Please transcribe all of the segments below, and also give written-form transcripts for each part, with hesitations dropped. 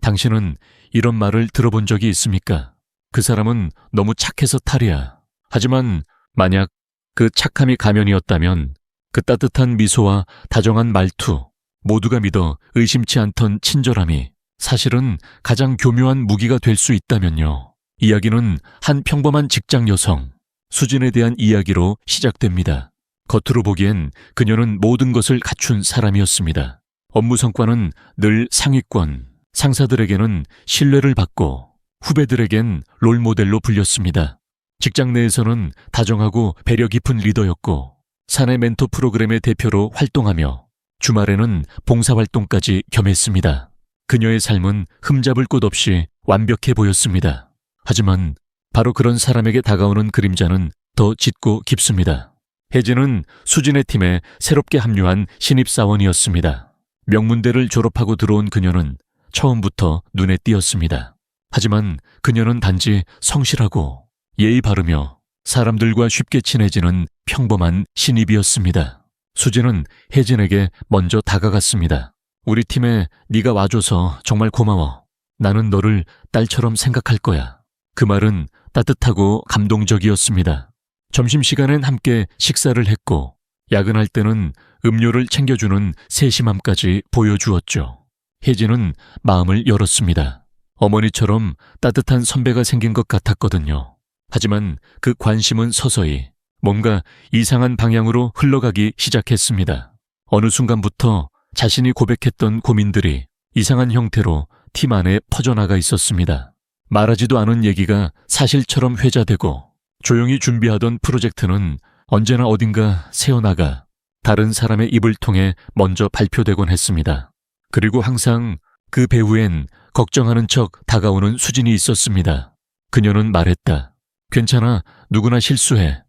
당신은 이런 말을 들어본 적이 있습니까? 그 사람은 너무 착해서 탈이야. 하지만 만약 그 착함이 가면이었다면 그 따뜻한 미소와 다정한 말투, 모두가 믿어 의심치 않던 친절함이 사실은 가장 교묘한 무기가 될 수 있다면요. 이야기는 한 평범한 직장 여성, 수진에 대한 이야기로 시작됩니다. 겉으로 보기엔 그녀는 모든 것을 갖춘 사람이었습니다. 업무 성과는 늘 상위권, 상사들에게는 신뢰를 받고 후배들에겐 롤모델로 불렸습니다. 직장 내에서는 다정하고 배려 깊은 리더였고 사내 멘토 프로그램의 대표로 활동하며 주말에는 봉사활동까지 겸했습니다. 그녀의 삶은 흠잡을 곳 없이 완벽해 보였습니다. 하지만 바로 그런 사람에게 다가오는 그림자는 더 짙고 깊습니다. 혜진은 수진의 팀에 새롭게 합류한 신입사원이었습니다. 명문대를 졸업하고 들어온 그녀는 처음부터 눈에 띄었습니다. 하지만 그녀는 단지 성실하고 예의 바르며 사람들과 쉽게 친해지는 평범한 신입이었습니다. 수진은 혜진에게 먼저 다가갔습니다. 우리 팀에 네가 와줘서 정말 고마워. 나는 너를 딸처럼 생각할 거야. 그 말은 따뜻하고 감동적이었습니다. 점심시간엔 함께 식사를 했고 야근할 때는 음료를 챙겨주는 세심함까지 보여주었죠. 혜진은 마음을 열었습니다. 어머니처럼 따뜻한 선배가 생긴 것 같았거든요. 하지만 그 관심은 서서히 뭔가 이상한 방향으로 흘러가기 시작했습니다. 어느 순간부터 자신이 고백했던 고민들이 이상한 형태로 팀 안에 퍼져나가 있었습니다. 말하지도 않은 얘기가 사실처럼 회자되고 조용히 준비하던 프로젝트는 언제나 어딘가 새어나가 다른 사람의 입을 통해 먼저 발표되곤 했습니다. 그리고 항상 그 배후엔 걱정하는 척 다가오는 수진이 있었습니다. 그녀는 말했다. 괜찮아, 누구나 실수해.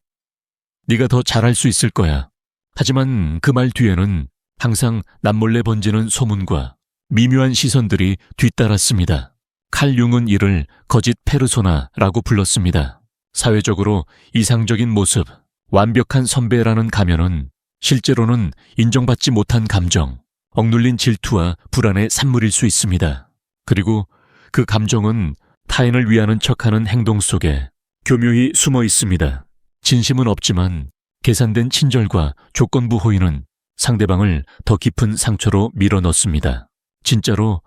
네가 더 잘할 수 있을 거야. 하지만 그 말 뒤에는 항상 남몰래 번지는 소문과 미묘한 시선들이 뒤따랐습니다. 칼 융은 이를 거짓 페르소나라고 불렀습니다. 사회적으로 이상적인 모습, 완벽한 선배라는 가면은 실제로는 인정받지 못한 감정, 억눌린 질투와 불안의 산물일 수 있습니다. 그리고 그 감정은 타인을 위하는 척하는 행동 속에 교묘히 숨어 있습니다. 진심은 없지만 계산된 친절과 조건부 호의는 상대방을 더 깊은 상처로 밀어넣습니다. 진짜로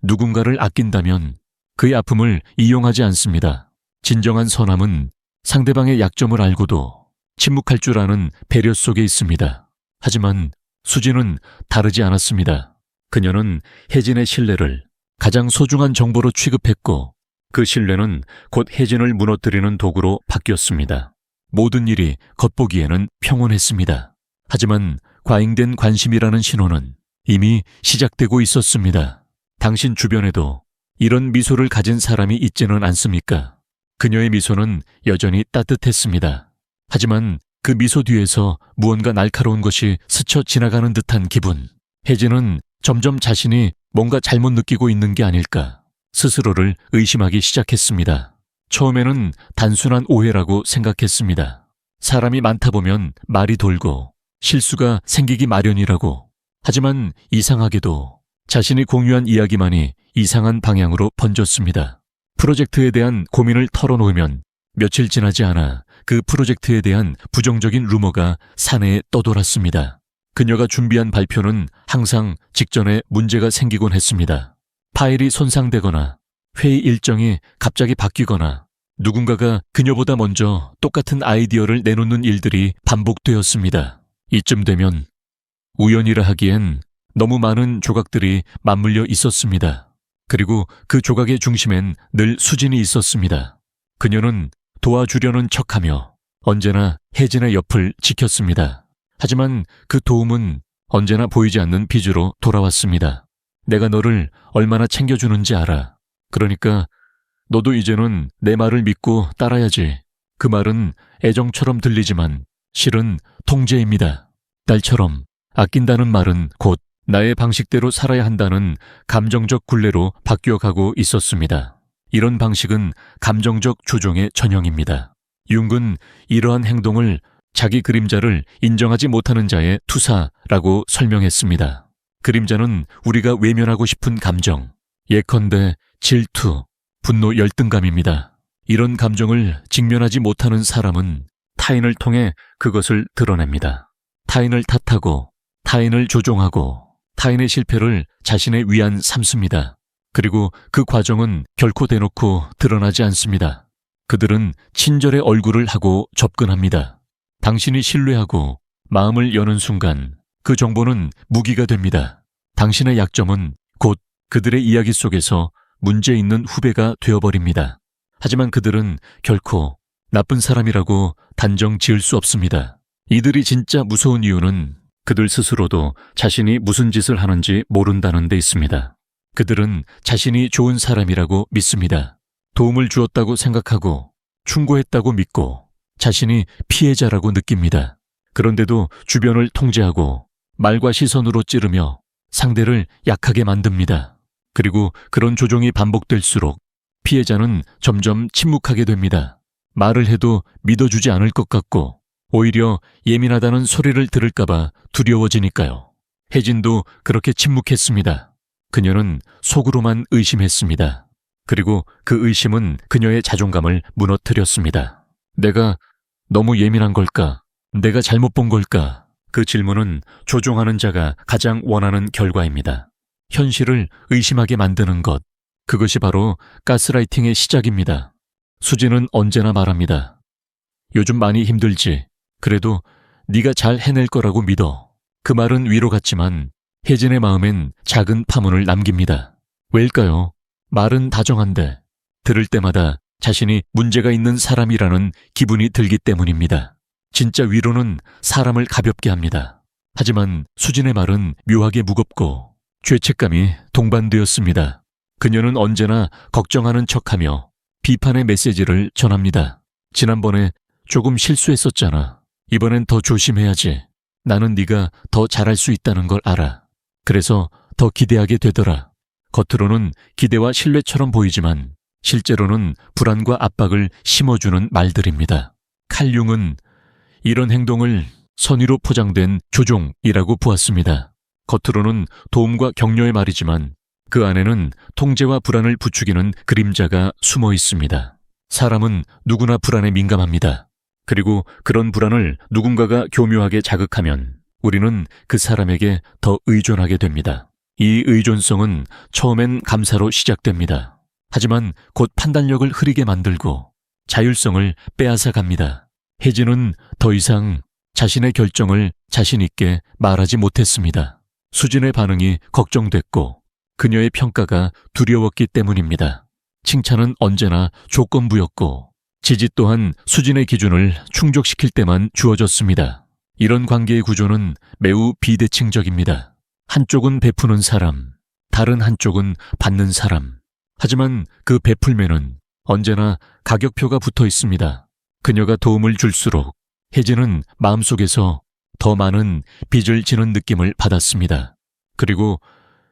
누군가를 아낀다면 그의 아픔을 이용하지 않습니다. 진정한 선함은 상대방의 약점을 알고도 침묵할 줄 아는 배려 속에 있습니다. 하지만 수진은 다르지 않았습니다. 그녀는 혜진의 신뢰를 가장 소중한 정보로 취급했고 그 신뢰는 곧 혜진을 무너뜨리는 도구로 바뀌었습니다. 모든 일이 겉보기에는 평온했습니다. 하지만 과잉된 관심이라는 신호는 이미 시작되고 있었습니다. 당신 주변에도 이런 미소를 가진 사람이 있지는 않습니까? 그녀의 미소는 여전히 따뜻했습니다. 하지만 그 미소 뒤에서 무언가 날카로운 것이 스쳐 지나가는 듯한 기분. 혜진은 점점 자신이 뭔가 잘못 느끼고 있는 게 아닐까 스스로를 의심하기 시작했습니다. 처음에는 단순한 오해라고 생각했습니다. 사람이 많다 보면 말이 돌고 실수가 생기기 마련이라고. 하지만 이상하게도 자신이 공유한 이야기만이 이상한 방향으로 번졌습니다. 프로젝트에 대한 고민을 털어놓으면 며칠 지나지 않아 그 프로젝트에 대한 부정적인 루머가 사내에 떠돌았습니다. 그녀가 준비한 발표는 항상 직전에 문제가 생기곤 했습니다. 파일이 손상되거나 회의 일정이 갑자기 바뀌거나 누군가가 그녀보다 먼저 똑같은 아이디어를 내놓는 일들이 반복되었습니다. 이쯤 되면 우연이라 하기엔 너무 많은 조각들이 맞물려 있었습니다. 그리고 그 조각의 중심엔 늘 수진이 있었습니다. 그녀는 도와주려는 척하며 언제나 혜진의 옆을 지켰습니다. 하지만 그 도움은 언제나 보이지 않는 빚으로 돌아왔습니다. 내가 너를 얼마나 챙겨주는지 알아. 그러니까 너도 이제는 내 말을 믿고 따라야지. 그 말은 애정처럼 들리지만 실은 통제입니다. 딸처럼 아낀다는 말은 곧 나의 방식대로 살아야 한다는 감정적 굴레로 바뀌어가고 있었습니다. 이런 방식은 감정적 조종의 전형입니다. 융은 이러한 행동을 자기 그림자를 인정하지 못하는 자의 투사라고 설명했습니다. 그림자는 우리가 외면하고 싶은 감정, 예컨대 질투, 분노, 열등감입니다. 이런 감정을 직면하지 못하는 사람은 타인을 통해 그것을 드러냅니다. 타인을 탓하고, 타인을 조종하고, 타인의 실패를 자신의 위안 삼습니다. 그리고 그 과정은 결코 대놓고 드러나지 않습니다. 그들은 친절의 얼굴을 하고 접근합니다. 당신이 신뢰하고 마음을 여는 순간 그 정보는 무기가 됩니다. 당신의 약점은 곧 그들의 이야기 속에서 문제 있는 후배가 되어버립니다. 하지만 그들은 결코 나쁜 사람이라고 단정 지을 수 없습니다. 이들이 진짜 무서운 이유는 그들 스스로도 자신이 무슨 짓을 하는지 모른다는 데 있습니다. 그들은 자신이 좋은 사람이라고 믿습니다. 도움을 주었다고 생각하고 충고했다고 믿고 자신이 피해자라고 느낍니다. 그런데도 주변을 통제하고 말과 시선으로 찌르며 상대를 약하게 만듭니다. 그리고 그런 조종이 반복될수록 피해자는 점점 침묵하게 됩니다. 말을 해도 믿어주지 않을 것 같고 오히려 예민하다는 소리를 들을까봐 두려워지니까요. 혜진도 그렇게 침묵했습니다. 그녀는 속으로만 의심했습니다. 그리고 그 의심은 그녀의 자존감을 무너뜨렸습니다. 내가 너무 예민한 걸까? 내가 잘못 본 걸까? 그 질문은 조종하는 자가 가장 원하는 결과입니다. 현실을 의심하게 만드는 것, 그것이 바로 가스라이팅의 시작입니다. 수지는 언제나 말합니다. 요즘 많이 힘들지. 그래도 네가 잘 해낼 거라고 믿어. 그 말은 위로 같지만 혜진의 마음엔 작은 파문을 남깁니다. 왜일까요? 말은 다정한데 들을 때마다 자신이 문제가 있는 사람이라는 기분이 들기 때문입니다. 진짜 위로는 사람을 가볍게 합니다. 하지만 수진의 말은 묘하게 무겁고 죄책감이 동반되었습니다. 그녀는 언제나 걱정하는 척하며 비판의 메시지를 전합니다. 지난번에 조금 실수했었잖아. 이번엔 더 조심해야지. 나는 네가 더 잘할 수 있다는 걸 알아. 그래서 더 기대하게 되더라. 겉으로는 기대와 신뢰처럼 보이지만 실제로는 불안과 압박을 심어주는 말들입니다. 칼융은 이런 행동을 선의로 포장된 조종이라고 보았습니다. 겉으로는 도움과 격려의 말이지만 그 안에는 통제와 불안을 부추기는 그림자가 숨어 있습니다. 사람은 누구나 불안에 민감합니다. 그리고 그런 불안을 누군가가 교묘하게 자극하면 우리는 그 사람에게 더 의존하게 됩니다. 이 의존성은 처음엔 감사로 시작됩니다. 하지만 곧 판단력을 흐리게 만들고 자율성을 빼앗아 갑니다. 혜진은 더 이상 자신의 결정을 자신 있게 말하지 못했습니다. 수진의 반응이 걱정됐고 그녀의 평가가 두려웠기 때문입니다. 칭찬은 언제나 조건부였고 지지 또한 수진의 기준을 충족시킬 때만 주어졌습니다. 이런 관계의 구조는 매우 비대칭적입니다. 한쪽은 베푸는 사람, 다른 한쪽은 받는 사람. 하지만 그 베풀매는 언제나 가격표가 붙어 있습니다. 그녀가 도움을 줄수록 혜진은 마음속에서 더 많은 빚을 지는 느낌을 받았습니다. 그리고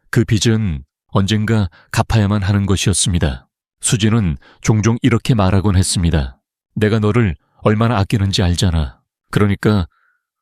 그 빚은 언젠가 갚아야만 하는 것이었습니다. 수지는 종종 이렇게 말하곤 했습니다. 내가 너를 얼마나 아끼는지 알잖아. 그러니까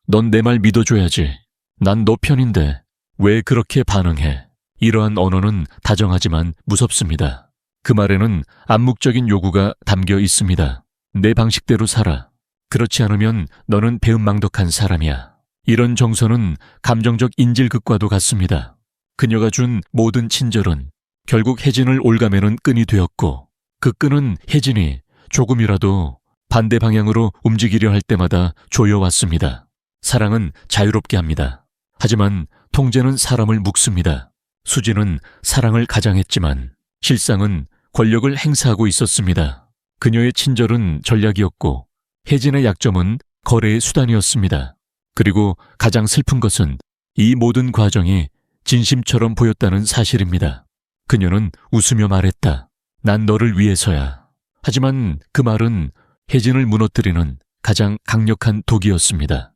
넌 내 말 믿어줘야지. 난 너 편인데 왜 그렇게 반응해? 이러한 언어는 다정하지만 무섭습니다. 그 말에는 암묵적인 요구가 담겨 있습니다. 내 방식대로 살아. 그렇지 않으면 너는 배은망덕한 사람이야. 이런 정서는 감정적 인질극과도 같습니다. 그녀가 준 모든 친절은 결국 혜진을 올가매는 끈이 되었고 그 끈은 혜진이 조금이라도 반대 방향으로 움직이려 할 때마다 조여왔습니다. 사랑은 자유롭게 합니다. 하지만 통제는 사람을 묶습니다. 수지는 사랑을 가장했지만 실상은 권력을 행사하고 있었습니다. 그녀의 친절은 전략이었고 혜진의 약점은 거래의 수단이었습니다. 그리고 가장 슬픈 것은 이 모든 과정이 진심처럼 보였다는 사실입니다. 그녀는 웃으며 말했다. 난 너를 위해서야. 하지만 그 말은 혜진을 무너뜨리는 가장 강력한 독이었습니다.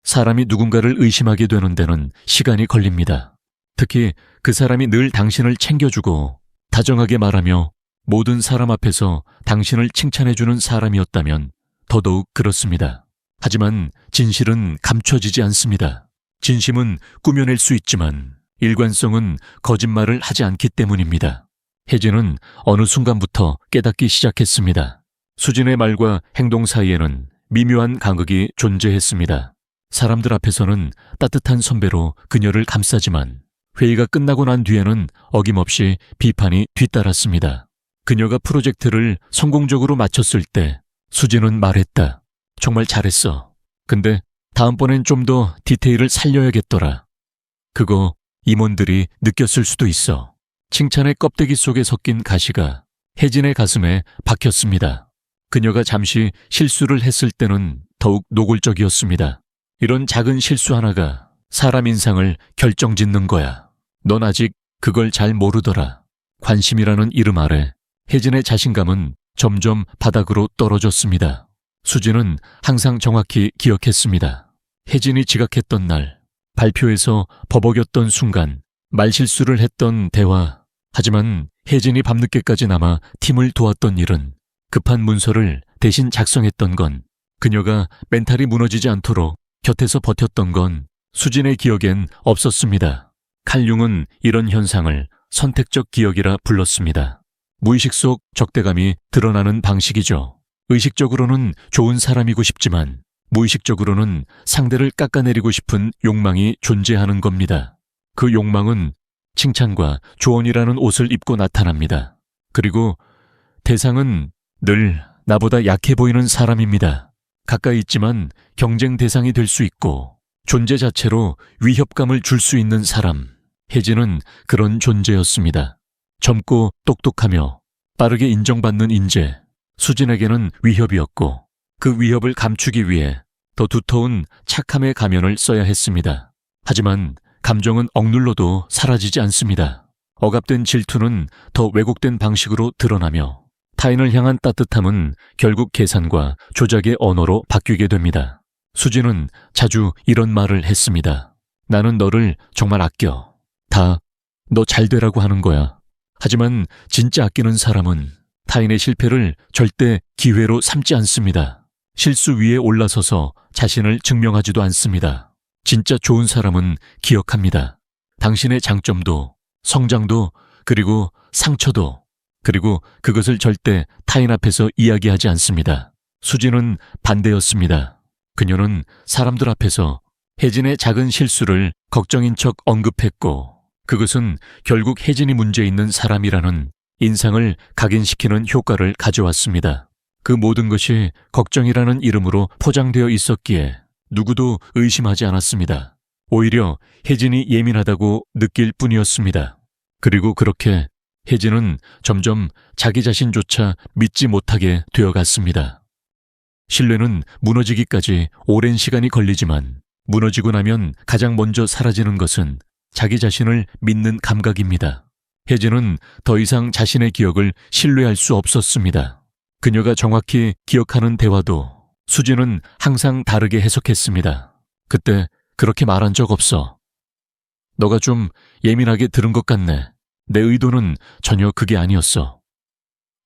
사람이 누군가를 의심하게 되는 데는 시간이 걸립니다. 특히 그 사람이 늘 당신을 챙겨주고 다정하게 말하며 모든 사람 앞에서 당신을 칭찬해주는 사람이었다면 더더욱 그렇습니다. 하지만 진실은 감춰지지 않습니다. 진심은 꾸며낼 수 있지만 일관성은 거짓말을 하지 않기 때문입니다. 혜진은 어느 순간부터 깨닫기 시작했습니다. 수진의 말과 행동 사이에는 미묘한 간극이 존재했습니다. 사람들 앞에서는 따뜻한 선배로 그녀를 감싸지만 회의가 끝나고 난 뒤에는 어김없이 비판이 뒤따랐습니다. 그녀가 프로젝트를 성공적으로 마쳤을 때 수진은 말했다. 정말 잘했어. 근데 다음번엔 좀 더 디테일을 살려야겠더라. 그거 임원들이 느꼈을 수도 있어. 칭찬의 껍데기 속에 섞인 가시가 혜진의 가슴에 박혔습니다. 그녀가 잠시 실수를 했을 때는 더욱 노골적이었습니다. 이런 작은 실수 하나가 사람 인상을 결정짓는 거야. 넌 아직 그걸 잘 모르더라. 관심이라는 이름 아래 혜진의 자신감은 점점 바닥으로 떨어졌습니다. 수진은 항상 정확히 기억했습니다. 혜진이 지각했던 날, 발표에서 버벅였던 순간, 말실수를 했던 대화. 하지만 혜진이 밤늦게까지 남아 팀을 도왔던 일은, 급한 문서를 대신 작성했던 건, 그녀가 멘탈이 무너지지 않도록 곁에서 버텼던 건 수진의 기억엔 없었습니다. 칼 융은 이런 현상을 선택적 기억이라 불렀습니다. 무의식 속 적대감이 드러나는 방식이죠. 의식적으로는 좋은 사람이고 싶지만 무의식적으로는 상대를 깎아내리고 싶은 욕망이 존재하는 겁니다. 그 욕망은 칭찬과 조언이라는 옷을 입고 나타납니다. 그리고 대상은 늘 나보다 약해 보이는 사람입니다. 가까이 있지만 경쟁 대상이 될 수 있고 존재 자체로 위협감을 줄 수 있는 사람. 혜진은 그런 존재였습니다. 젊고 똑똑하며 빠르게 인정받는 인재. 수진에게는 위협이었고 그 위협을 감추기 위해 더 두터운 착함의 가면을 써야 했습니다. 하지만 감정은 억눌러도 사라지지 않습니다. 억압된 질투는 더 왜곡된 방식으로 드러나며 타인을 향한 따뜻함은 결국 계산과 조작의 언어로 바뀌게 됩니다. 수진은 자주 이런 말을 했습니다. 나는 너를 정말 아껴. 다 너 잘 되라고 하는 거야. 하지만 진짜 아끼는 사람은 타인의 실패를 절대 기회로 삼지 않습니다. 실수 위에 올라서서 자신을 증명하지도 않습니다. 진짜 좋은 사람은 기억합니다. 당신의 장점도, 성장도, 그리고 상처도, 그리고 그것을 절대 타인 앞에서 이야기하지 않습니다. 수진은 반대였습니다. 그녀는 사람들 앞에서 혜진의 작은 실수를 걱정인 척 언급했고 그것은 결국 혜진이 문제 있는 사람이라는 인상을 각인시키는 효과를 가져왔습니다. 그 모든 것이 걱정이라는 이름으로 포장되어 있었기에 누구도 의심하지 않았습니다. 오히려 혜진이 예민하다고 느낄 뿐이었습니다. 그리고 그렇게 혜진은 점점 자기 자신조차 믿지 못하게 되어갔습니다. 신뢰는 무너지기까지 오랜 시간이 걸리지만 무너지고 나면 가장 먼저 사라지는 것은 자기 자신을 믿는 감각입니다. 혜진은 더 이상 자신의 기억을 신뢰할 수 없었습니다. 그녀가 정확히 기억하는 대화도 수진은 항상 다르게 해석했습니다. 그때 그렇게 말한 적 없어. 너가 좀 예민하게 들은 것 같네. 내 의도는 전혀 그게 아니었어.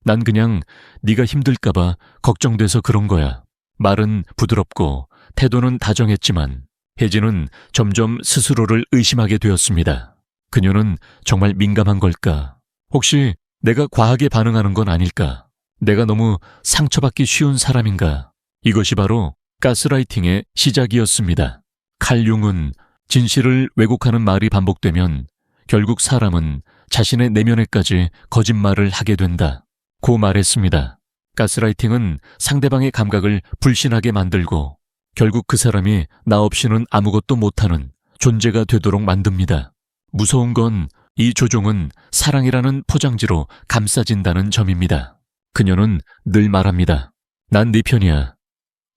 난 그냥 네가 힘들까봐 걱정돼서 그런 거야. 말은 부드럽고 태도는 다정했지만 혜진은 점점 스스로를 의심하게 되었습니다. 그녀는 정말 민감한 걸까? 혹시 내가 과하게 반응하는 건 아닐까? 내가 너무 상처받기 쉬운 사람인가? 이것이 바로 가스라이팅의 시작이었습니다. 칼 융은 진실을 왜곡하는 말이 반복되면 결국 사람은 자신의 내면에까지 거짓말을 하게 된다. 고 말했습니다. 가스라이팅은 상대방의 감각을 불신하게 만들고 결국 그 사람이 나 없이는 아무것도 못하는 존재가 되도록 만듭니다. 무서운 건 이 조종은 사랑이라는 포장지로 감싸진다는 점입니다. 그녀는 늘 말합니다. 난 네 편이야.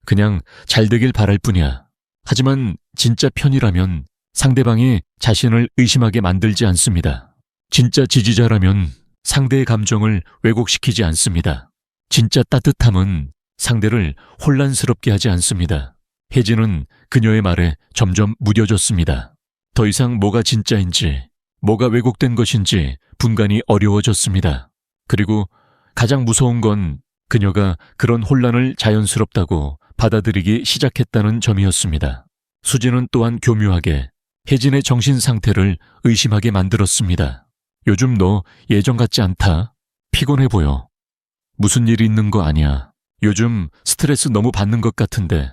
그냥 잘 되길 바랄 뿐이야. 하지만 진짜 편이라면 상대방이 자신을 의심하게 만들지 않습니다. 진짜 지지자라면 상대의 감정을 왜곡시키지 않습니다. 진짜 따뜻함은 상대를 혼란스럽게 하지 않습니다. 혜진은 그녀의 말에 점점 무뎌졌습니다. 더 이상 뭐가 진짜인지, 뭐가 왜곡된 것인지 분간이 어려워졌습니다. 그리고 가장 무서운 건 그녀가 그런 혼란을 자연스럽다고 받아들이기 시작했다는 점이었습니다. 수진은 또한 교묘하게 혜진의 정신 상태를 의심하게 만들었습니다. 요즘 너 예전 같지 않다. 피곤해 보여. 무슨 일 있는 거 아니야. 요즘 스트레스 너무 받는 것 같은데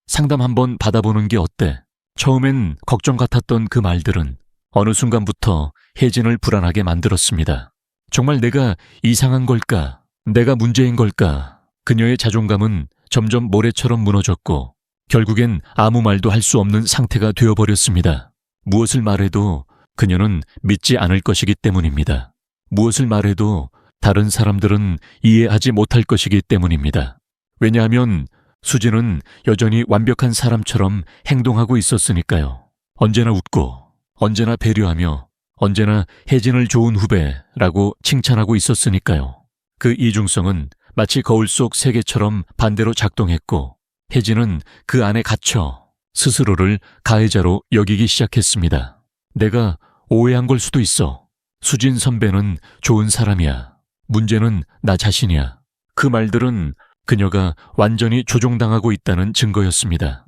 상담 한번 받아보는 게 어때? 처음엔 걱정 같았던 그 말들은 어느 순간부터 혜진을 불안하게 만들었습니다. 정말 내가 이상한 걸까? 내가 문제인 걸까? 그녀의 자존감은 점점 모래처럼 무너졌고 결국엔 아무 말도 할 수 없는 상태가 되어버렸습니다. 무엇을 말해도 그녀는 믿지 않을 것이기 때문입니다. 무엇을 말해도 다른 사람들은 이해하지 못할 것이기 때문입니다. 왜냐하면 수진은 여전히 완벽한 사람처럼 행동하고 있었으니까요. 언제나 웃고 언제나 배려하며 언제나 혜진을 좋은 후배라고 칭찬하고 있었으니까요. 그 이중성은 마치 거울 속 세계처럼 반대로 작동했고 혜진은 그 안에 갇혀 스스로를 가해자로 여기기 시작했습니다. 내가 오해한 걸 수도 있어. 수진 선배는 좋은 사람이야. 문제는 나 자신이야. 그 말들은 그녀가 완전히 조종당하고 있다는 증거였습니다.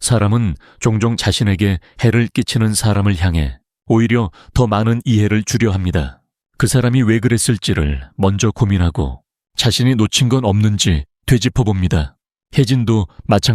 사람은 종종 자신에게 해를 끼치는 사람을 향해 오히려 더 많은 이해를 주려 합니다. 그 사람이 왜 그랬을지를 먼저 고민하고 자신이 놓친 건 없는지 되짚어봅니다. 혜진도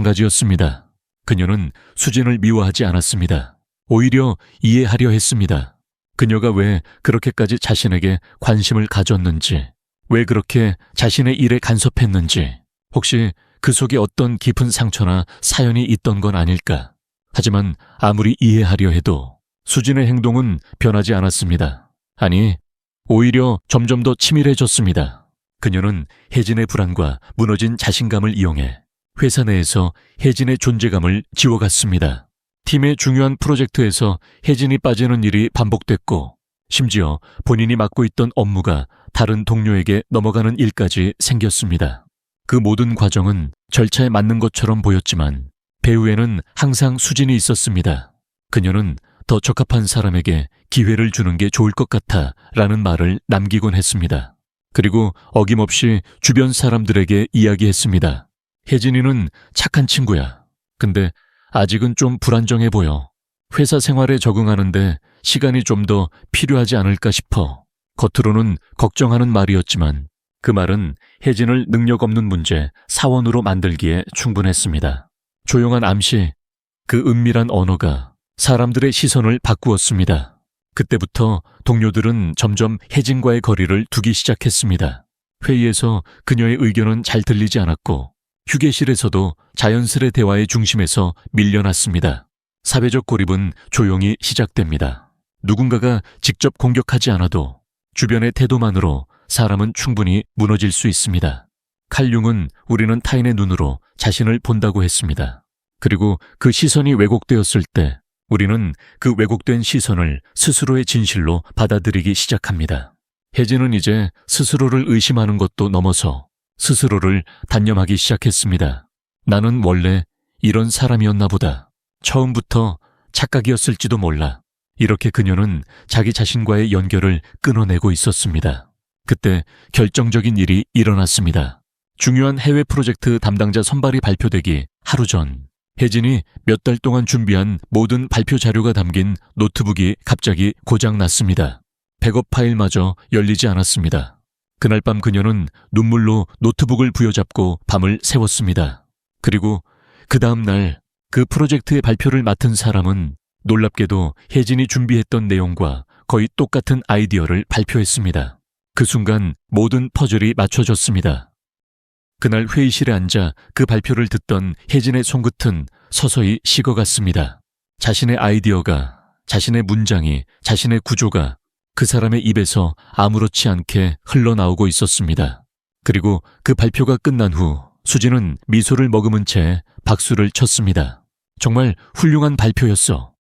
마찬가지였습니다. 그녀는 수진을 미워하지 않았습니다. 오히려 이해하려 했습니다. 그녀가 왜 그렇게까지 자신에게 관심을 가졌는지, 왜 그렇게 자신의 일에 간섭했는지, 혹시 그 속에 어떤 깊은 상처나 사연이 있던 건 아닐까. 하지만 아무리 이해하려 해도 수진의 행동은 변하지 않았습니다. 아니, 오히려 점점 더 치밀해졌습니다. 그녀는 혜진의 불안과 무너진 자신감을 이용해 회사 내에서 혜진의 존재감을 지워갔습니다. 팀의 중요한 프로젝트에서 혜진이 빠지는 일이 반복됐고 심지어 본인이 맡고 있던 업무가 다른 동료에게 넘어가는 일까지 생겼습니다. 그 모든 과정은 절차에 맞는 것처럼 보였지만 배후에는 항상 수진이 있었습니다. 그녀는 더 적합한 사람에게 기회를 주는 게 좋을 것 같아 라는 말을 남기곤 했습니다. 그리고 어김없이 주변 사람들에게 이야기했습니다. 혜진이는 착한 친구야. 근데 아직은 좀 불안정해 보여. 회사 생활에 적응하는데 시간이 좀 더 필요하지 않을까 싶어. 겉으로는 걱정하는 말이었지만 그 말은 혜진을 능력 없는 문제 사원으로 만들기에 충분했습니다. 조용한 암시, 그 은밀한 언어가 사람들의 시선을 바꾸었습니다. 그때부터 동료들은 점점 혜진과의 거리를 두기 시작했습니다. 회의에서 그녀의 의견은 잘 들리지 않았고 휴게실에서도 자연스레 대화의 중심에서 밀려났습니다. 사회적 고립은 조용히 시작됩니다. 누군가가 직접 공격하지 않아도 주변의 태도만으로 사람은 충분히 무너질 수 있습니다. 칼융은 우리는 타인의 눈으로 자신을 본다고 했습니다. 그리고 그 시선이 왜곡되었을 때 우리는 그 왜곡된 시선을 스스로의 진실로 받아들이기 시작합니다. 혜진은 이제 스스로를 의심하는 것도 넘어서 스스로를 단념하기 시작했습니다. 나는 원래 이런 사람이었나 보다. 처음부터 착각이었을지도 몰라. 이렇게 그녀는 자기 자신과의 연결을 끊어내고 있었습니다. 그때 결정적인 일이 일어났습니다. 중요한 해외 프로젝트 담당자 선발이 발표되기 하루 전 혜진이 몇 달 동안 준비한 모든 발표 자료가 담긴 노트북이 갑자기 고장났습니다. 백업 파일마저 열리지 않았습니다. 그날 밤 그녀는 눈물로 노트북을 부여잡고 밤을 새웠습니다. 그리고 그 다음 날 그 프로젝트의 발표를 맡은 사람은 놀랍게도 혜진이 준비했던 내용과 거의 똑같은 아이디어를 발표했습니다. 그 순간 모든 퍼즐이 맞춰졌습니다. 그날 회의실에 앉아 그 발표를 듣던 혜진의 손끝은 서서히 식어갔습니다. 자신의 아이디어가, 자신의 문장이, 자신의 구조가 그 사람의 입에서 아무렇지 않게 흘러나오고 있었습니다. 그리고 그 발표가 끝난 후 수진은 미소를 머금은 채 박수를 쳤습니다. 정말 훌륭한 발표였어.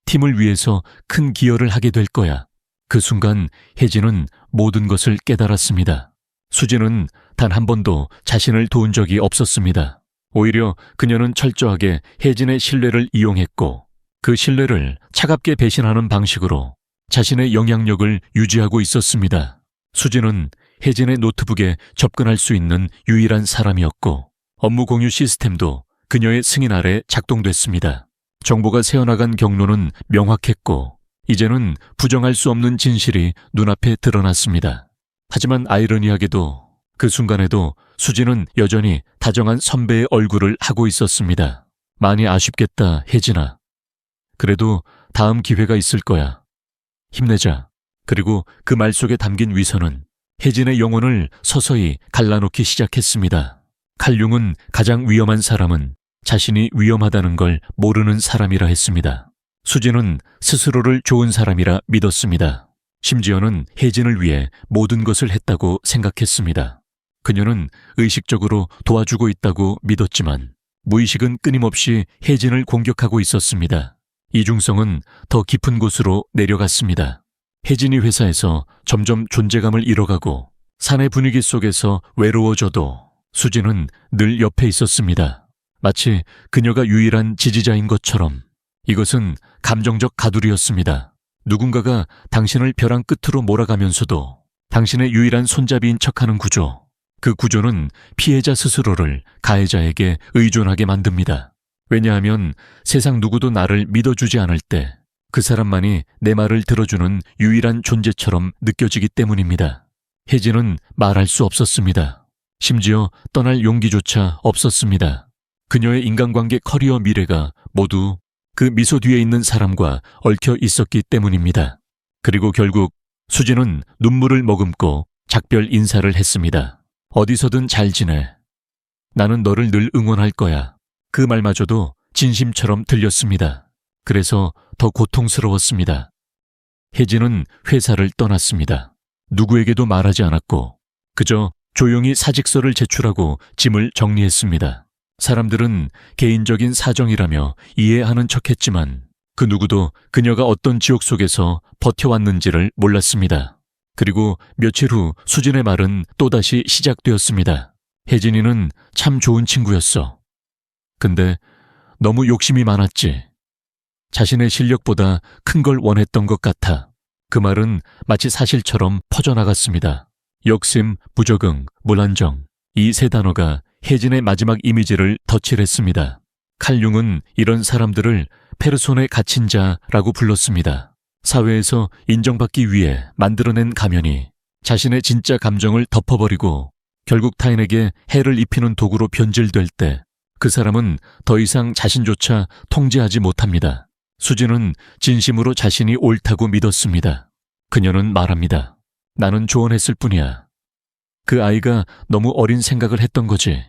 팀을 위해서 큰 기여를 하게 될 거야. 그 순간 혜진은 모든 것을 깨달았습니다. 수진은 단 한 번도 자신을 도운 적이 없었습니다. 오히려 그녀는 철저하게 혜진의 신뢰를 이용했고 그 신뢰를 차갑게 배신하는 방식으로 자신의 영향력을 유지하고 있었습니다. 수진은 혜진의 노트북에 접근할 수 있는 유일한 사람이었고 업무 공유 시스템도 그녀의 승인 아래 작동됐습니다. 정보가 새어나간 경로는 명확했고 이제는 부정할 수 없는 진실이 눈앞에 드러났습니다. 하지만 아이러니하게도 그 순간에도 수지는 여전히 다정한 선배의 얼굴을 하고 있었습니다. 많이 아쉽겠다, 혜진아. 그래도 다음 기회가 있을 거야. 힘내자. 그리고 그 말 속에 담긴 위선은 혜진의 영혼을 서서히 갈라놓기 시작했습니다. 칼융은 가장 위험한 사람은 자신이 위험하다는 걸 모르는 사람이라 했습니다. 수지는 스스로를 좋은 사람이라 믿었습니다. 심지어는 혜진을 위해 모든 것을 했다고 생각했습니다. 그녀는 의식적으로 도와주고 있다고 믿었지만 무의식은 끊임없이 혜진을 공격하고 있었습니다. 이중성은 더 깊은 곳으로 내려갔습니다. 혜진이 회사에서 점점 존재감을 잃어가고 사내 분위기 속에서 외로워져도 수지는 늘 옆에 있었습니다. 마치 그녀가 유일한 지지자인 것처럼. 이것은 감정적 가두리였습니다. 누군가가 당신을 벼랑 끝으로 몰아가면서도 당신의 유일한 손잡이인 척하는 구조. 그 구조는 피해자 스스로를 가해자에게 의존하게 만듭니다. 왜냐하면 세상 누구도 나를 믿어주지 않을 때 그 사람만이 내 말을 들어주는 유일한 존재처럼 느껴지기 때문입니다. 혜진은 말할 수 없었습니다. 심지어 떠날 용기조차 없었습니다. 그녀의 인간관계 커리어 미래가 모두 그 미소 뒤에 있는 사람과 얽혀 있었기 때문입니다. 그리고 결국 수지는 눈물을 머금고 작별 인사를 했습니다. 어디서든 잘 지내. 나는 너를 늘 응원할 거야. 그 말마저도 진심처럼 들렸습니다. 그래서 더 고통스러웠습니다. 혜진은 회사를 떠났습니다. 누구에게도 말하지 않았고 그저 조용히 사직서를 제출하고 짐을 정리했습니다. 사람들은 개인적인 사정이라며 이해하는 척했지만 그 누구도 그녀가 어떤 지옥 속에서 버텨왔는지를 몰랐습니다. 그리고 며칠 후 수진의 말은 또다시 시작되었습니다. 혜진이는 참 좋은 친구였어. 근데 너무 욕심이 많았지. 자신의 실력보다 큰 걸 원했던 것 같아. 그 말은 마치 사실처럼 퍼져나갔습니다. 욕심, 부적응, 무난정, 이 세 단어가 혜진의 마지막 이미지를 덧칠했습니다. 칼융은 이런 사람들을 페르손에 갇힌 자라고 불렀습니다. 사회에서 인정받기 위해 만들어낸 가면이 자신의 진짜 감정을 덮어버리고 결국 타인에게 해를 입히는 도구로 변질될 때 그 사람은 더 이상 자신조차 통제하지 못합니다. 수지는 진심으로 자신이 옳다고 믿었습니다. 그녀는 말합니다. 나는 조언했을 뿐이야. 그 아이가 너무 어린 생각을 했던 거지.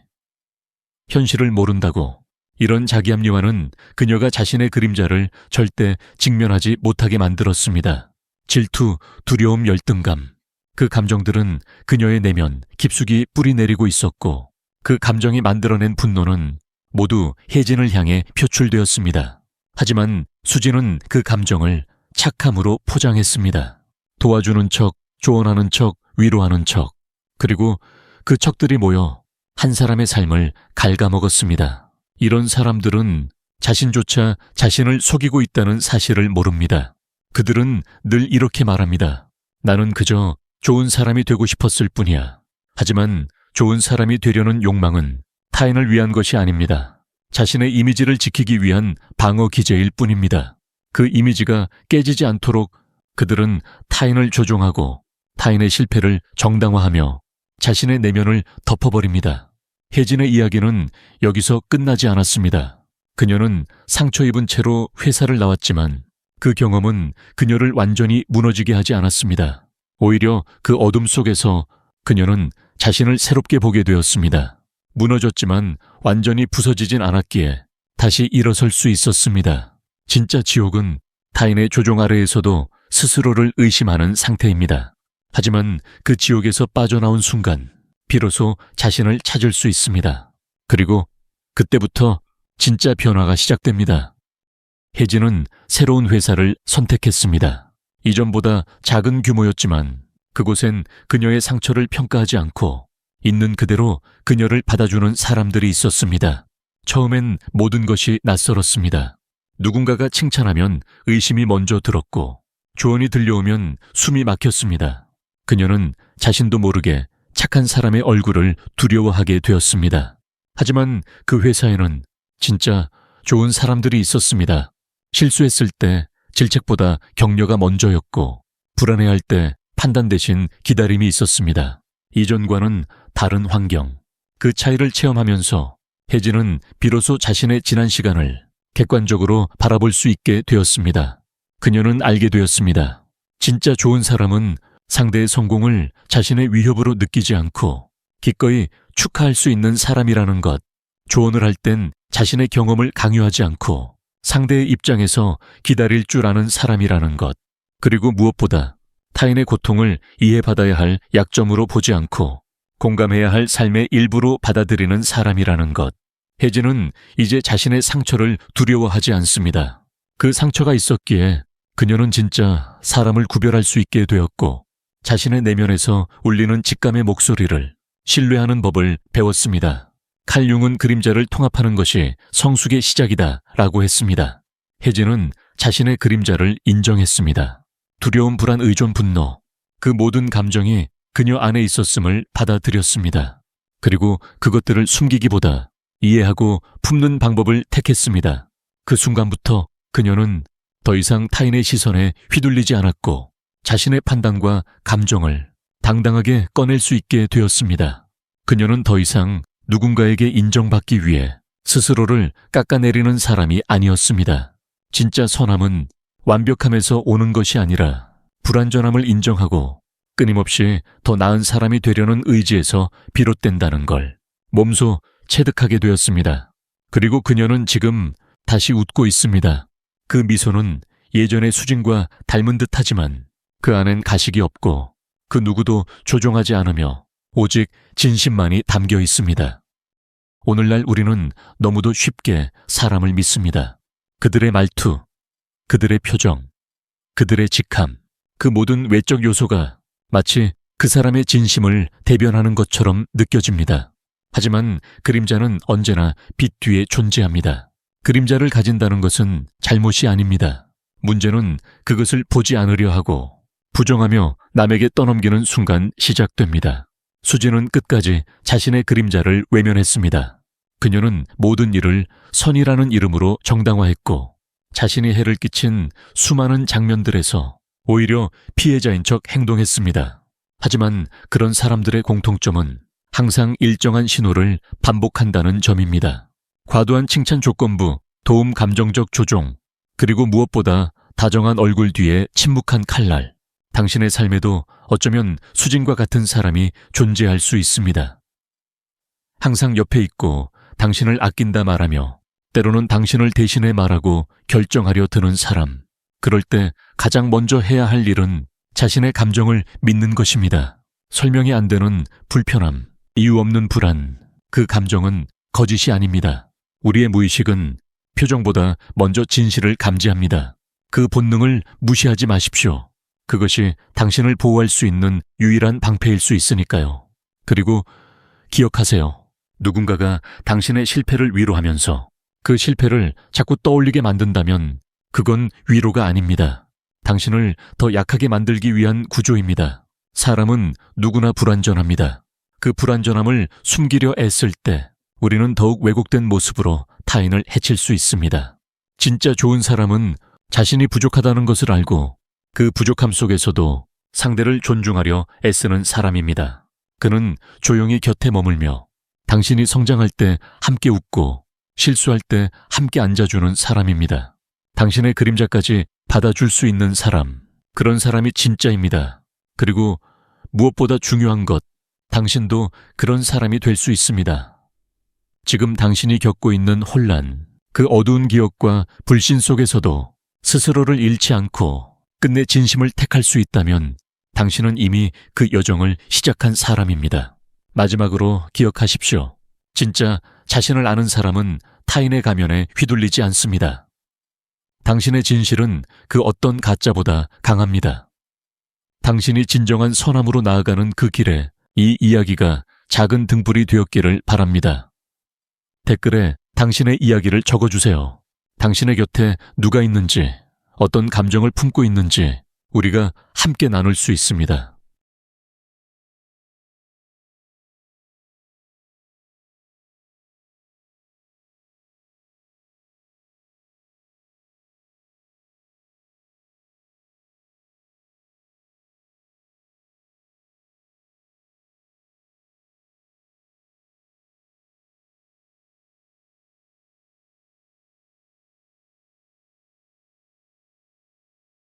현실을 모른다고. 이런 자기합리화는 그녀가 자신의 그림자를 절대 직면하지 못하게 만들었습니다. 질투, 두려움, 열등감. 그 감정들은 그녀의 내면 깊숙이 뿌리내리고 있었고 그 감정이 만들어낸 분노는 모두 혜진을 향해 표출되었습니다. 하지만 수지는 그 감정을 착함으로 포장했습니다. 도와주는 척, 조언하는 척, 위로하는 척. 그리고 그 척들이 모여 한 사람의 삶을 갉아먹었습니다. 이런 사람들은 자신조차 자신을 속이고 있다는 사실을 모릅니다. 그들은 늘 이렇게 말합니다. 나는 그저 좋은 사람이 되고 싶었을 뿐이야. 하지만 좋은 사람이 되려는 욕망은 타인을 위한 것이 아닙니다. 자신의 이미지를 지키기 위한 방어 기제일 뿐입니다. 그 이미지가 깨지지 않도록 그들은 타인을 조종하고 타인의 실패를 정당화하며 자신의 내면을 덮어버립니다. 혜진의 이야기는 여기서 끝나지 않았습니다. 그녀는 상처 입은 채로 회사를 나왔지만 그 경험은 그녀를 완전히 무너지게 하지 않았습니다. 오히려 그 어둠 속에서 그녀는 자신을 새롭게 보게 되었습니다. 무너졌지만 완전히 부서지진 않았기에 다시 일어설 수 있었습니다. 진짜 지옥은 타인의 조종 아래에서도 스스로를 의심하는 상태입니다. 하지만 그 지옥에서 빠져나온 순간 비로소 자신을 찾을 수 있습니다. 그리고 그때부터 진짜 변화가 시작됩니다. 혜진은 새로운 회사를 선택했습니다. 이전보다 작은 규모였지만 그곳엔 그녀의 상처를 평가하지 않고 있는 그대로 그녀를 받아주는 사람들이 있었습니다. 처음엔 모든 것이 낯설었습니다. 누군가가 칭찬하면 의심이 먼저 들었고 조언이 들려오면 숨이 막혔습니다. 그녀는 자신도 모르게 착한 사람의 얼굴을 두려워하게 되었습니다. 하지만 그 회사에는 진짜 좋은 사람들이 있었습니다. 실수했을 때 질책보다 격려가 먼저였고, 불안해할 때 판단 대신 기다림이 있었습니다. 이전과는 다른 환경, 그 차이를 체험하면서 혜진은 비로소 자신의 지난 시간을 객관적으로 바라볼 수 있게 되었습니다. 그녀는 알게 되었습니다. 진짜 좋은 사람은 상대의 성공을 자신의 위협으로 느끼지 않고 기꺼이 축하할 수 있는 사람이라는 것, 조언을 할 땐 자신의 경험을 강요하지 않고 상대의 입장에서 기다릴 줄 아는 사람이라는 것, 그리고 무엇보다 타인의 고통을 이해받아야 할 약점으로 보지 않고 공감해야 할 삶의 일부로 받아들이는 사람이라는 것. 혜진은 이제 자신의 상처를 두려워하지 않습니다. 그 상처가 있었기에 그녀는 진짜 사람을 구별할 수 있게 되었고, 자신의 내면에서 울리는 직감의 목소리를 신뢰하는 법을 배웠습니다. 칼융은 그림자를 통합하는 것이 성숙의 시작이다 라고 했습니다. 혜진은 자신의 그림자를 인정했습니다. 두려움, 불안, 의존, 분노, 그 모든 감정이 그녀 안에 있었음을 받아들였습니다. 그리고 그것들을 숨기기보다 이해하고 품는 방법을 택했습니다. 그 순간부터 그녀는 더 이상 타인의 시선에 휘둘리지 않았고 자신의 판단과 감정을 당당하게 꺼낼 수 있게 되었습니다. 그녀는 더 이상 누군가에게 인정받기 위해 스스로를 깎아내리는 사람이 아니었습니다. 진짜 선함은 완벽함에서 오는 것이 아니라 불완전함을 인정하고 끊임없이 더 나은 사람이 되려는 의지에서 비롯된다는 걸 몸소 체득하게 되었습니다. 그리고 그녀는 지금 다시 웃고 있습니다. 그 미소는 예전의 수진과 닮은 듯하지만 그 안엔 가식이 없고 그 누구도 조종하지 않으며 오직 진심만이 담겨 있습니다. 오늘날 우리는 너무도 쉽게 사람을 믿습니다. 그들의 말투, 그들의 표정, 그들의 직함, 그 모든 외적 요소가 마치 그 사람의 진심을 대변하는 것처럼 느껴집니다. 하지만 그림자는 언제나 빛 뒤에 존재합니다. 그림자를 가진다는 것은 잘못이 아닙니다. 문제는 그것을 보지 않으려 하고 부정하며 남에게 떠넘기는 순간 시작됩니다. 수지는 끝까지 자신의 그림자를 외면했습니다. 그녀는 모든 일을 선이라는 이름으로 정당화했고 자신이 해를 끼친 수많은 장면들에서 오히려 피해자인 척 행동했습니다. 하지만 그런 사람들의 공통점은 항상 일정한 신호를 반복한다는 점입니다. 과도한 칭찬 조건부, 도움 감정적 조종, 그리고 무엇보다 다정한 얼굴 뒤에 침묵한 칼날. 당신의 삶에도 어쩌면 수진과 같은 사람이 존재할 수 있습니다. 항상 옆에 있고 당신을 아낀다 말하며 때로는 당신을 대신해 말하고 결정하려 드는 사람. 그럴 때 가장 먼저 해야 할 일은 자신의 감정을 믿는 것입니다. 설명이 안 되는 불편함, 이유 없는 불안, 그 감정은 거짓이 아닙니다. 우리의 무의식은 표정보다 먼저 진실을 감지합니다. 그 본능을 무시하지 마십시오. 그것이 당신을 보호할 수 있는 유일한 방패일 수 있으니까요. 그리고 기억하세요. 누군가가 당신의 실패를 위로하면서 그 실패를 자꾸 떠올리게 만든다면 그건 위로가 아닙니다. 당신을 더 약하게 만들기 위한 구조입니다. 사람은 누구나 불완전합니다. 그 불완전함을 숨기려 애쓸 때 우리는 더욱 왜곡된 모습으로 타인을 해칠 수 있습니다. 진짜 좋은 사람은 자신이 부족하다는 것을 알고 그 부족함 속에서도 상대를 존중하려 애쓰는 사람입니다. 그는 조용히 곁에 머물며 당신이 성장할 때 함께 웃고 실수할 때 함께 앉아주는 사람입니다. 당신의 그림자까지 받아줄 수 있는 사람, 그런 사람이 진짜입니다. 그리고 무엇보다 중요한 것, 당신도 그런 사람이 될 수 있습니다. 지금 당신이 겪고 있는 혼란, 그 어두운 기억과 불신 속에서도 스스로를 잃지 않고 끝내 진심을 택할 수 있다면 당신은 이미 그 여정을 시작한 사람입니다. 마지막으로 기억하십시오. 진짜 자신을 아는 사람은 타인의 가면에 휘둘리지 않습니다. 당신의 진실은 그 어떤 가짜보다 강합니다. 당신이 진정한 선함으로 나아가는 그 길에 이 이야기가 작은 등불이 되었기를 바랍니다. 댓글에 당신의 이야기를 적어주세요. 당신의 곁에 누가 있는지, 어떤 감정을 품고 있는지 우리가 함께 나눌 수 있습니다.